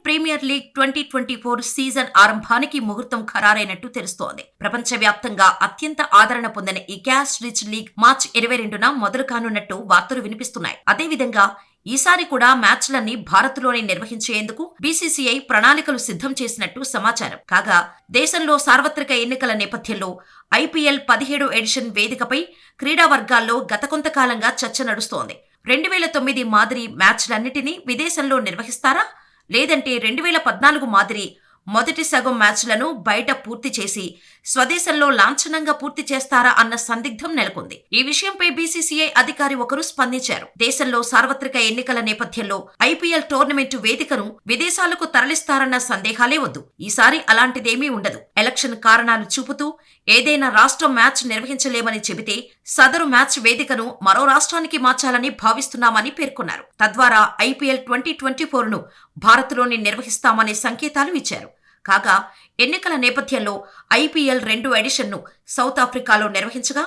Premier league 2024 season ఆరంభానికి ముహూర్తం ఖరారైనట్టు తెలుస్తోంది. ప్రపంచవ్యాప్తంగా అత్యంత ఆదరణ పొందిన ఈ క్యాష్ రిచ్ లీగ్ మార్చి 22న మొదలు కానున్నట్టు వార్తలు వినిపిస్తున్నాయి. అదేవిధంగా ఈసారి కూడా మ్యాచ్లన్నీ భారత్లోనే నిర్వహించేందుకు బీసీసీఐ ప్రణాళికలు సిద్ధం చేసినట్టు సమాచారం. కాగా దేశంలో సార్వత్రిక ఎన్నికల నేపథ్యంలో ఐపీఎల్ 17 ఎడిషన్ వేదికపై క్రీడా వర్గాల్లో గత కొంతకాలంగా చర్చ నడుస్తోంది. 2009 మాదిరి మ్యాచ్లన్నిటినీ విదేశంలో నిర్వహిస్తారా, లేదంటే 2014 మాదిరి మొదటి సగం మ్యాచ్లను బయట పూర్తి చేసి స్వదేశంలో లాంఛనంగా పూర్తి చేస్తారా అన్న సందిగ్ధం నెలకొంది. ఈ విషయంపై బీసీసీఐ అధికారి ఒకరు స్పందించారు. దేశంలో సార్వత్రిక ఎన్నికల నేపథ్యంలో ఐపీఎల్ టోర్నమెంటు వేదికను విదేశాలకు తరలిస్తారన్న సందేహాలే వద్దు. ఈసారి అలాంటిదేమీ ఉండదు. ఎలక్షన్ కారణాలు చూపుతూ ఏదైనా రాష్ట్రం మ్యాచ్ నిర్వహించలేమని చెబితే సదరు మ్యాచ్ వేదికను మరో రాష్ట్రానికి మార్చాలని భావిస్తున్నామని పేర్కొన్నారు. తద్వారా ఐపీఎల్ 2024ను భారత్లోనే నిర్వహిస్తామనే సంకేతాలు ఇచ్చారు. కాగా ఎన్నికల నేపథ్యంలో ఐపీఎల్ 2 ఎడిషన్ను సౌత్ ఆఫ్రికాలో నిర్వహించగా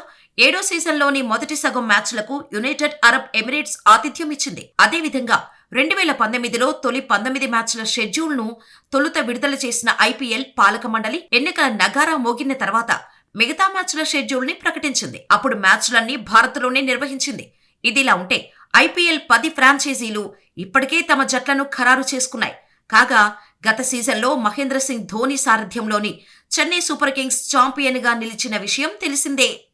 7వ సీజన్లోని మొదటి సగం మ్యాచ్లకు యునైటెడ్ అరబ్ ఎమిరేట్స్ ఆతిథ్యం ఇచ్చింది. అదేవిధంగా 2019లో తొలి 19 మ్యాచ్ల షెడ్యూల్ను తొలుత విడుదల చేసిన ఐపీఎల్ పాలక మండలి ఎన్నికల నగారా మోగిన తర్వాత మిగతా మ్యాచ్ల షెడ్యూల్ని ప్రకటించింది. అప్పుడు మ్యాచ్లన్నీ భారత్లోనే నిర్వహించింది. ఇదిలా ఉంటే ఐపీఎల్ 10 ఫ్రాంచైజీలు ఇప్పటికే తమ జట్లను ఖరారు చేసుకున్నాయి. కాగా గత సీజన్లో మహేంద్ర సింగ్ ధోని సారథ్యంలోని చెన్నై సూపర్ కింగ్స్ ఛాంపియన్గా నిలిచిన విషయం తెలిసిందే.